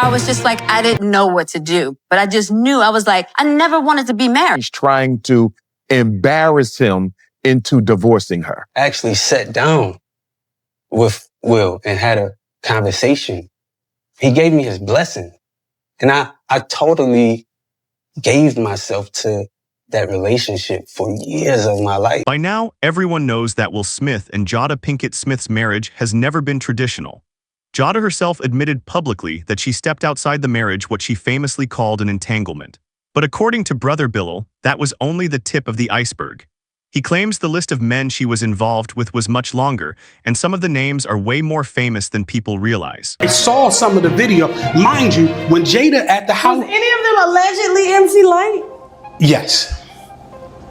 I was just like, I didn't know what to do. But I just knew, I was like, I never wanted to be married. He's trying to embarrass him into divorcing her. I actually sat down with Will and had a conversation. He gave me his blessing. And I totally gave myself to that relationship for years of my life. By now, everyone knows that Will Smith and Jada Pinkett Smith's marriage has never been traditional. Jada herself admitted publicly that she stepped outside the marriage what she famously called an entanglement. But according to Brother Bilaal, that was only the tip of the iceberg. He claims the list of men she was involved with was much longer, and some of the names are way more famous than people realize. I saw some of the video. Mind you, when Jada at the house... Was any of them allegedly MC Light? Yes.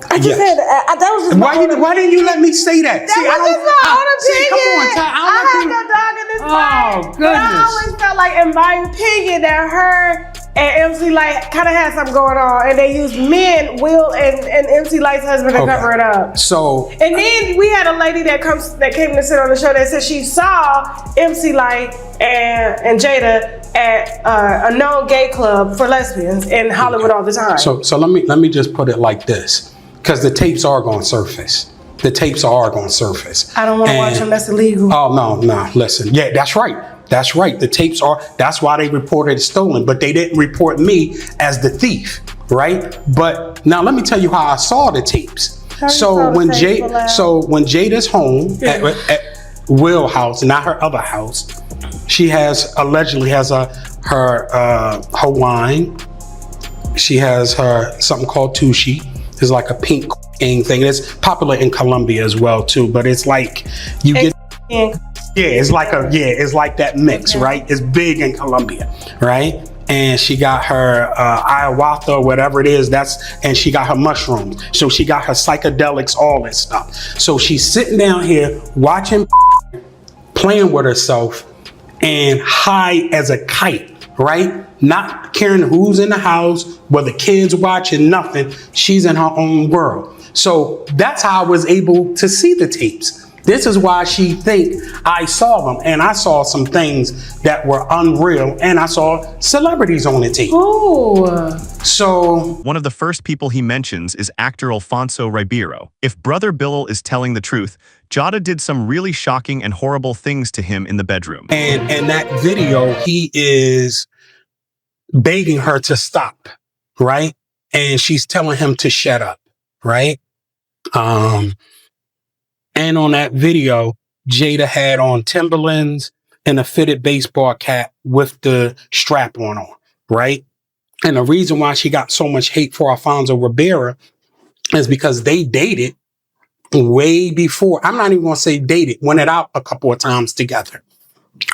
I just had that was just why didn't you let me say that? That was just my own opinion. Come on, Ty, I have no dog in this fight. Goodness. But I always felt like, in my opinion, that her and MC Light kind of had something going on, and they used men, Will and MC Light's husband, to cover it up. So, and then we had a lady that came to sit on the show that said she saw MC Light and Jada at a known gay club for lesbians in Hollywood all the time. So let me just put it like this, because the tapes are going to surface. The tapes are going to surface. I don't want to watch them. That's illegal. Oh, no. Listen. Yeah, that's right. That's right. The tapes are, that's why they reported it stolen, but they didn't report me as the thief, right? But now let me tell you how I saw the tapes. So when Jada's home at Will house, not her other house, she allegedly has her wine. She has her something called Tushy. It's like a pink thing. It's popular in Colombia as well too, but it's like you get it's like that mix, right? It's big in Colombia, right? And she got her ayahuasca or whatever it is, and she got her mushrooms. So she got her psychedelics, all that stuff. So she's sitting down here watching, playing with herself, and high as a kite, right? Not caring who's in the house, whether kids watching, nothing. She's in her own world. So that's how I was able to see the tapes. This is why she think I saw them, and I saw some things that were unreal, and I saw celebrities on the tape. Ooh. So one of the first people he mentions is actor Alfonso Ribeiro. If Brother Bilaal is telling the truth, Jada did some really shocking and horrible things to him in the bedroom. And in that video, he is begging her to stop, right? And she's telling him to shut up, right? And on that video, Jada had on Timberlands and a fitted baseball cap with the strap on, right? And the reason why she got so much hate for Alfonso Ribeiro is because they dated way before. I'm not even going to say dated, went it out a couple of times together,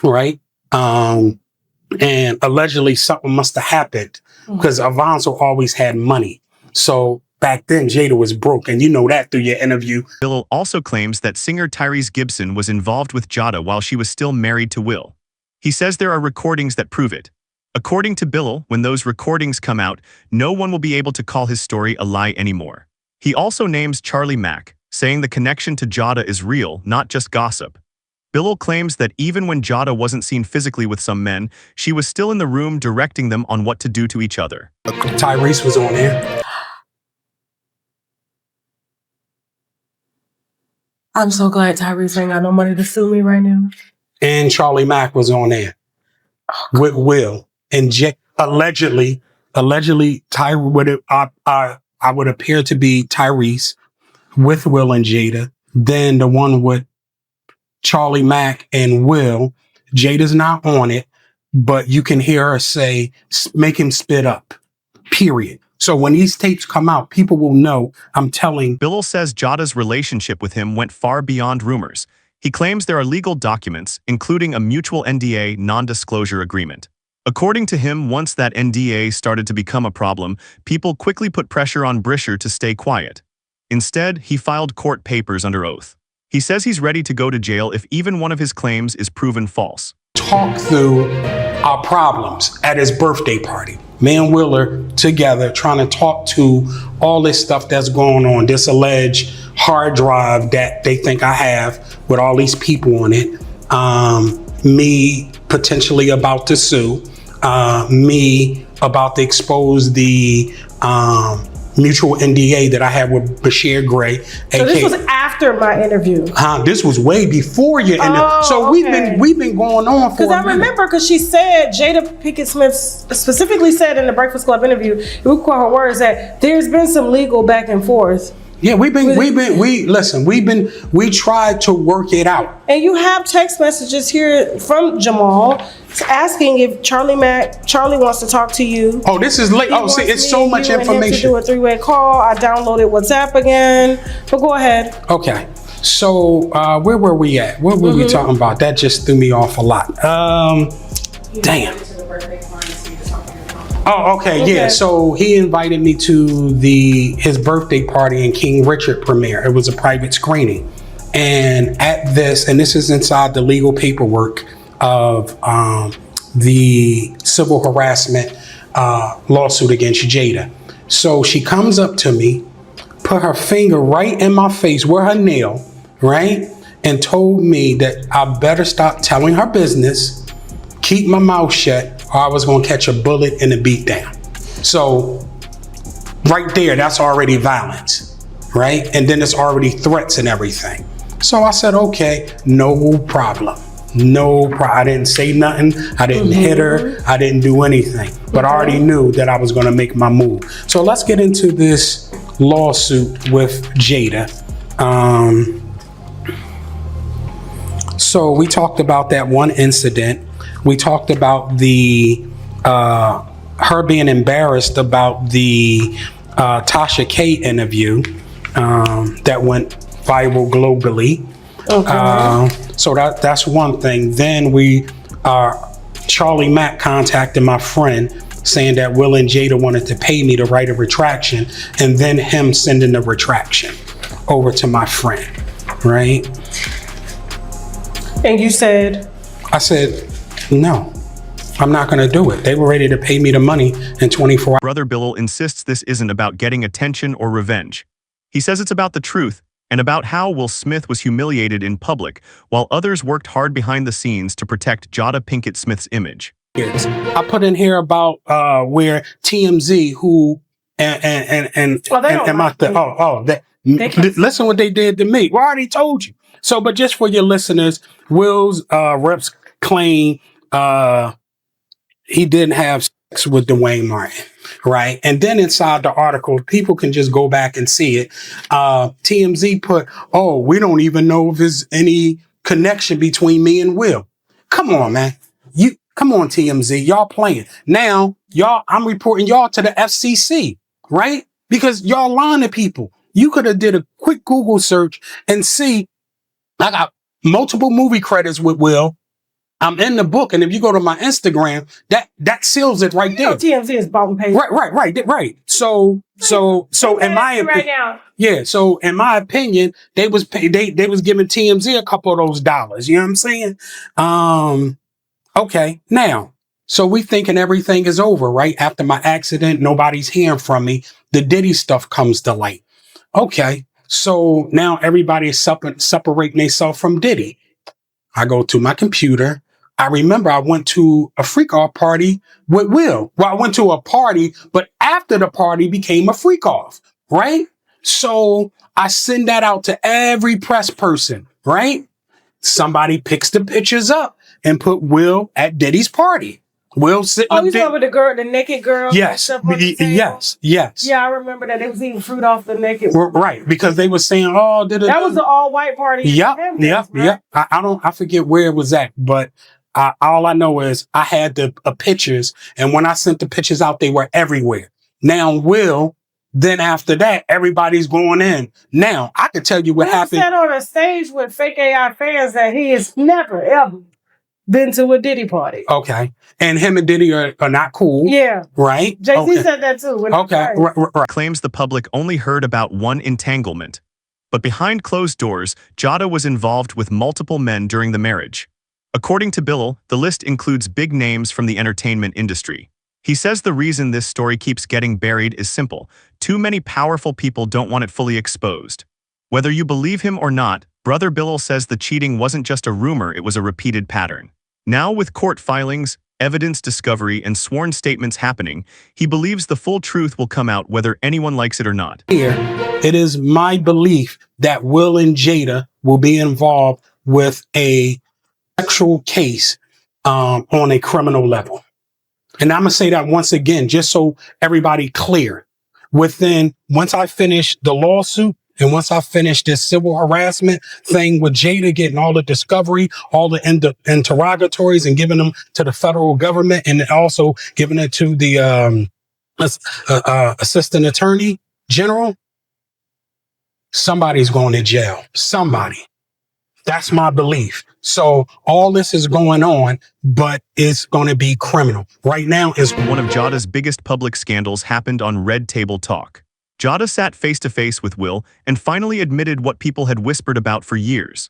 right? And allegedly something must have happened because Alfonso always had money. So back then, Jada was broke, and you know that through your interview. Bilaal also claims that singer Tyrese Gibson was involved with Jada while she was still married to Will. He says there are recordings that prove it. According to Bilaal, when those recordings come out, no one will be able to call his story a lie anymore. He also names Charlie Mack, saying the connection to Jada is real, not just gossip. Bilaal claims that even when Jada wasn't seen physically with some men, she was still in the room directing them on what to do to each other. Tyrese was on there. I'm so glad Tyrese ain't got no money to sue me right now. And Charlie Mack was on there with Will. And allegedly, I would appear to be Tyrese with Will and Jada. Then the one with Charlie Mack and Will, Jada's not on it, but you can hear her say, make him spit up, period. So when these tapes come out, people will know I'm telling. Bilaal says Jada's relationship with him went far beyond rumors. He claims there are legal documents, including a mutual NDA non-disclosure agreement. According to him, once that NDA started to become a problem, people quickly put pressure on Brisher to stay quiet. Instead, he filed court papers under oath. He says he's ready to go to jail if even one of his claims is proven false. Talk through our problems at his birthday party. Me and Will are together trying to talk to all this stuff that's going on, this alleged hard drive that they think I have with all these people on it. Me potentially about to sue. me about to expose the mutual NDA that I had with Bashir Gray. So this was after my interview. This was way before your interview. So okay. we've been going on for. Because I remember, because she said, Jada Pinkett Smith specifically said in the Breakfast Club interview, we quote her words, that there's been some legal back and forth. Yeah, we tried to work it out. And you have text messages here from Jamal asking if Charlie wants to talk to you. Oh, this is late. Oh, see, it's so much information. To do a 3-way call. I downloaded WhatsApp again. But go ahead. Okay. So where were we at? What were we talking about? That just threw me off a lot. Damn. Oh, okay, yeah. So he invited me to his birthday party in King Richard premiere. It was a private screening. And at this is inside the legal paperwork of the civil harassment lawsuit against Jada. So she comes up to me, put her finger right in my face with her nail, right? And told me that I better stop telling her business, keep my mouth shut, or I was gonna catch a bullet and a beat down. So right there, that's already violence, right? And then it's already threats and everything. So I said, okay, no problem. I didn't say nothing. I didn't hit her. I didn't do anything. But I already knew that I was gonna make my move. So let's get into this lawsuit with Jada. So we talked about that one incident. We talked about her being embarrassed about the Tasha K interview that went viral globally. Okay. So that's one thing. Then Charlie Mack contacted my friend saying that Will and Jada wanted to pay me to write a retraction, and then him sending the retraction over to my friend, right? And you said? I said, no, I'm not gonna do it. They were ready to pay me the money in 24 hours. Brother Bilaal insists this isn't about getting attention or revenge. He says it's about the truth and about how Will Smith was humiliated in public while others worked hard behind the scenes to protect Jada Pinkett Smith's image. I put in here about where TMZ, listen what they did to me. Well, I already told you. So, but just for your listeners, Will's reps claim he didn't have sex with Dwayne Martin, right? And then inside the article, people can just go back and see it. TMZ put, oh, we don't even know if there's any connection between me and Will. Come on, man. Come on, TMZ. Y'all playing. Now, I'm reporting y'all to the FCC, right? Because y'all lying to people. You could have did a quick Google search and see I got multiple movie credits with Will. I'm in the book, and if you go to my Instagram, that seals it right there. TMZ is bottom page. Right. So in my opinion, right now. Yeah. So in my opinion, they was giving TMZ a couple of those dollars. You know what I'm saying? Okay. Now, so we thinking everything is over, right? After my accident, nobody's hearing from me. The Diddy stuff comes to light. Okay. So now everybody is separating themselves from Diddy. I go to my computer. I remember I went to a freak-off party with Will. Well, I went to a party, but after the party became a freak-off, right? So I send that out to every press person, right? Somebody picks the pictures up and put Will at Diddy's party. Will sitting up there. Oh, you talking about the naked girl? Yes. Yes. Yeah, I remember that. They was eating fruit off the naked one. Right, because they were saying, oh, that was the all-white party. Yep. I forget where it was at, but all I know is I had the pictures, and when I sent the pictures out, they were everywhere. Now, Will, then after that, everybody's going in. Now, I can tell you what happened. He said on a stage with fake AI fans that he has never, ever been to a Diddy party. Okay. And him and Diddy are not cool. Yeah. Right? Jay-Z said that too. Okay. Right. Claims the public only heard about one entanglement. But behind closed doors, Jada was involved with multiple men during the marriage. According to Bilaal, the list includes big names from the entertainment industry. He says the reason this story keeps getting buried is simple. Too many powerful people don't want it fully exposed. Whether you believe him or not, Brother Bilaal says the cheating wasn't just a rumor, it was a repeated pattern. Now with court filings, Evidence discovery and sworn statements happening, he believes the full truth will come out whether anyone likes it or not. Here, it is my belief that Will and Jada will be involved with a sexual case on a criminal level. And I'm going to say that once again, just so everybody clear. Once I finish the lawsuit and once I finish this civil harassment thing with Jada getting all the discovery, all the interrogatories and giving them to the federal government and also giving it to the assistant attorney general, somebody's going to jail. Somebody. That's my belief. So all this is going on, but it's going to be criminal. Right now is one of Jada's biggest public scandals happened on Red Table Talk. Jada sat face-to-face with Will and finally admitted what people had whispered about for years.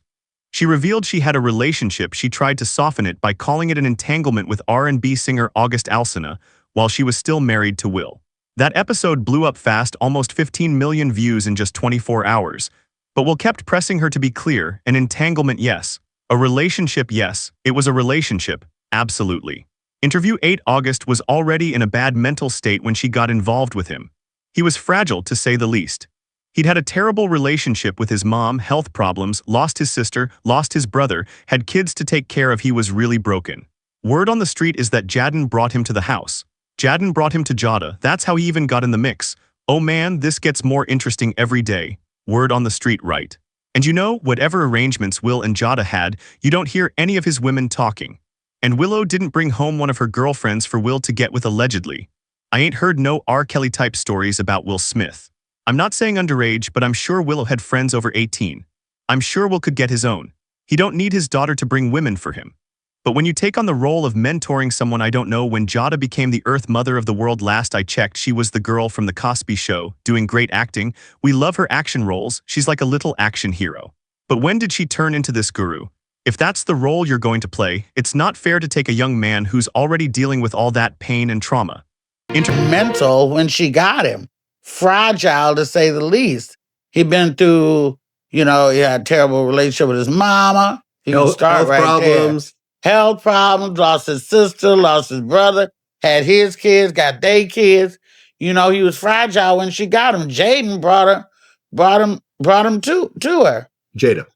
She revealed she had a relationship. She tried to soften it by calling it an entanglement with R&B singer August Alsina while she was still married to Will. That episode blew up fast, almost 15 million views in just 24 hours. But Will kept pressing her to be clear, an entanglement, yes. A relationship, yes. It was a relationship, absolutely. Interview 8 August was already in a bad mental state when she got involved with him. He was fragile, to say the least. He'd had a terrible relationship with his mom, health problems, lost his sister, lost his brother, had kids to take care of. He was really broken. Word on the street is that Jadon brought him to the house. Jadon brought him to Jada. That's how he even got in the mix. Oh man, this gets more interesting every day. Word on the street, right? And you know, whatever arrangements Will and Jada had, you don't hear any of his women talking. And Willow didn't bring home one of her girlfriends for Will to get with allegedly. I ain't heard no R. Kelly type stories about Will Smith. I'm not saying underage, but I'm sure Willow had friends over 18. I'm sure Will could get his own. He don't need his daughter to bring women for him. But when you take on the role of mentoring someone, I don't know, when Jada became the Earth Mother of the World, last I checked, she was the girl from The Cosby Show, doing great acting. We love her action roles. She's like a little action hero. But when did she turn into this guru? If that's the role you're going to play, it's not fair to take a young man who's already dealing with all that pain and trauma. Mental when she got him. Fragile, to say the least. He'd been through, he had a terrible relationship with his mama. He can start health right problems. there. Health problems, lost his sister, lost his brother, had his kids, got their kids. He was fragile when she got him. Jaden brought him to her. Jada.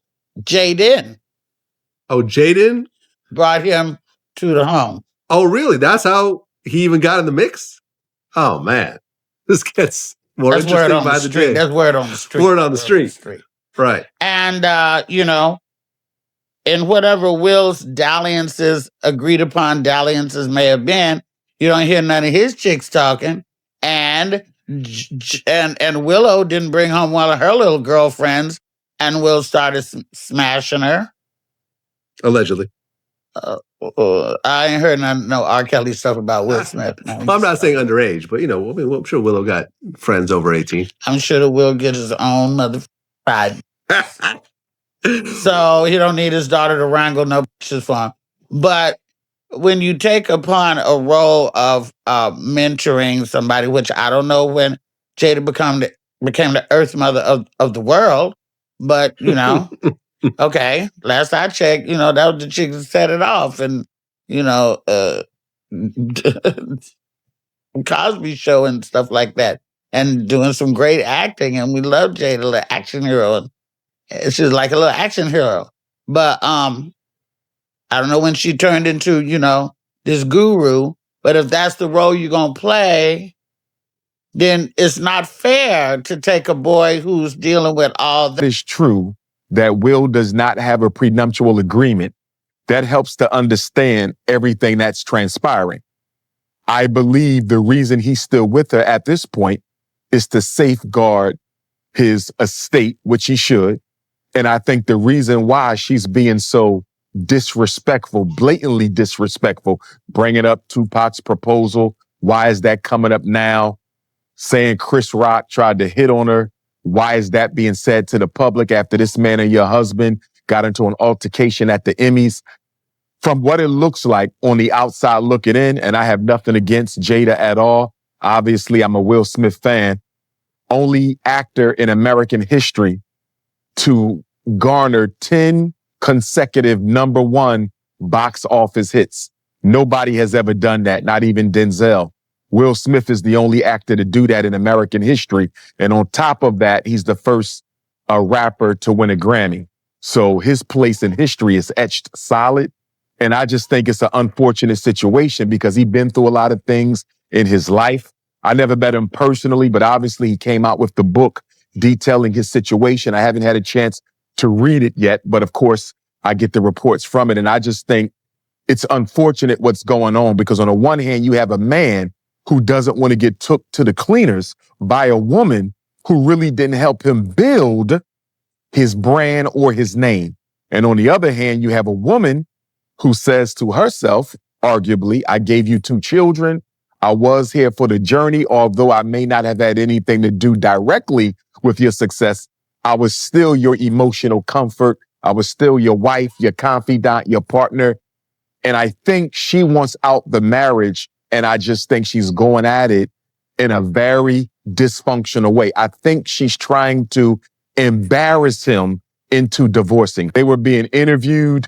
Jaden Oh, Jaden? brought him to the home. Oh, really? That's how he even got in the mix? Oh, man. This gets more That's word interesting on by the the street. day. That's word on the street. Word on the street. Right. And, in whatever Will's agreed upon dalliances may have been, you don't hear none of his chicks talking. And Willow didn't bring home one of her little girlfriends, and Will started smashing her. Allegedly. I ain't heard no R. Kelly stuff about Will Smith. No, Well, I'm not saying underage, but, I'm sure Willow got friends over 18. I'm sure that Will get his own mother pride. So he don't need his daughter to wrangle no bitches for him. But when you take upon a role of mentoring somebody, which I don't know when Jada became the Earth Mother of the world, but okay. Last I checked, that was the chick that set it off, and Cosby Show and stuff like that, and doing some great acting, and we love Jada, the action hero. She's like a little action hero. But I don't know when she turned into, this guru. But if that's the role you're going to play, then it's not fair to take a boy who's dealing with all It is true that Will does not have a prenuptial agreement. That helps to understand everything that's transpiring. I believe the reason he's still with her at this point is to safeguard his estate, which he should. And I think the reason why she's being so disrespectful, blatantly disrespectful, bringing up Tupac's proposal, why is that coming up now? Saying Chris Rock tried to hit on her, why is that being said to the public after this man and your husband got into an altercation at the Emmys? From what it looks like on the outside looking in, and I have nothing against Jada at all. Obviously, I'm a Will Smith fan. Only actor in American history to garner 10 consecutive #1 box office hits. Nobody has ever done that, not even Denzel. Will Smith is the only actor to do that in American history. And on top of that, he's the first rapper to win a Grammy. So his place in history is etched solid. And I just think it's an unfortunate situation because he's been through a lot of things in his life. I never met him personally, but obviously he came out with the book detailing his situation. I haven't had a chance to read it yet, but of course I get the reports from it. And I just think it's unfortunate what's going on because on the one hand, you have a man who doesn't want to get took to the cleaners by a woman who really didn't help him build his brand or his name. And on the other hand, you have a woman who says to herself, arguably, I gave you 2 children. I was here for the journey. Although I may not have had anything to do directly with your success, I was still your emotional comfort. I was still your wife, your confidant, your partner. And I think she wants out the marriage. And I just think she's going at it in a very dysfunctional way. I think she's trying to embarrass him into divorcing. They were being interviewed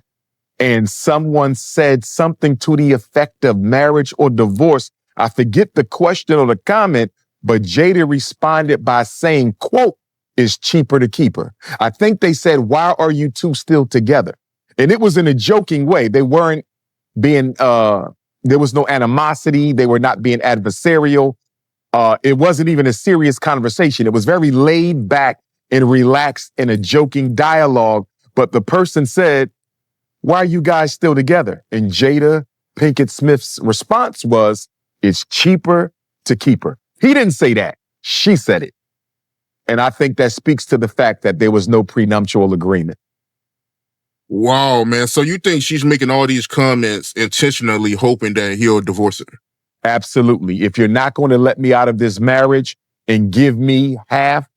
and someone said something to the effect of marriage or divorce. I forget the question or the comment, but Jada responded by saying, quote, "It's cheaper to keep her." I think they said, "Why are you two still together?" And it was in a joking way. They weren't being, there was no animosity. They were not being adversarial. It wasn't even a serious conversation. It was very laid back and relaxed in a joking dialogue. But the person said, "Why are you guys still together?" And Jada Pinkett Smith's response was, "It's cheaper to keep her." He didn't say that. She said it. And I think that speaks to the fact that there was no prenuptial agreement. Wow, man. So you think she's making all these comments intentionally hoping that he'll divorce her? Absolutely. If you're not going to let me out of this marriage and give me half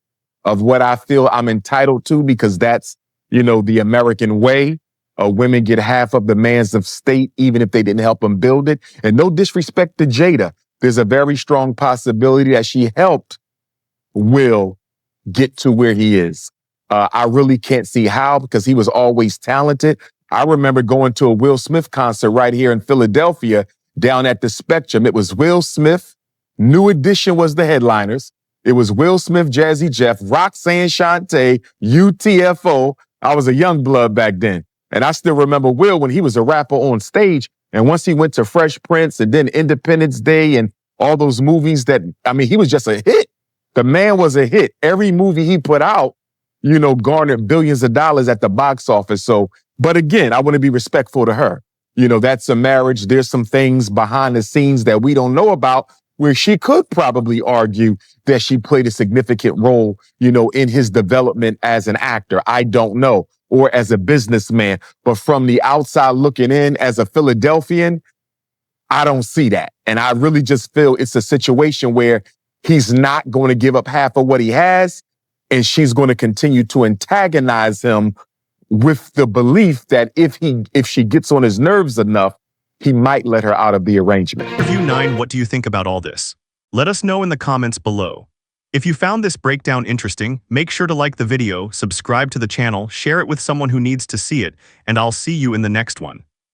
of what I feel I'm entitled to, because that's, the American way, women get half of the man's estate, even if they didn't help him build it. And no disrespect to Jada. There's a very strong possibility that she helped Will get to where he is. I really can't see how, because he was always talented. I remember going to a Will Smith concert right here in Philadelphia down at the Spectrum. It was Will Smith. New Edition was the headliners. It was Will Smith, Jazzy Jeff, Roxanne Shante, UTFO. I was a young blood back then. And I still remember Will when he was a rapper on stage. And once he went to Fresh Prince and then Independence Day and all those movies he was just a hit. The man was a hit. Every movie he put out, garnered billions of dollars at the box office. So, but again, I want to be respectful to her. That's a marriage. There's some things behind the scenes that we don't know about where she could probably argue that she played a significant role, in his development as an actor. I don't know. Or as a businessman. But from the outside looking in as a Philadelphian, I don't see that. And I really just feel it's a situation where he's not going to give up half of what he has. And she's going to continue to antagonize him with the belief that if she gets on his nerves enough, he might let her out of the arrangement. Review 9, what do you think about all this? Let us know in the comments below. If you found this breakdown interesting, make sure to like the video, subscribe to the channel, share it with someone who needs to see it, and I'll see you in the next one.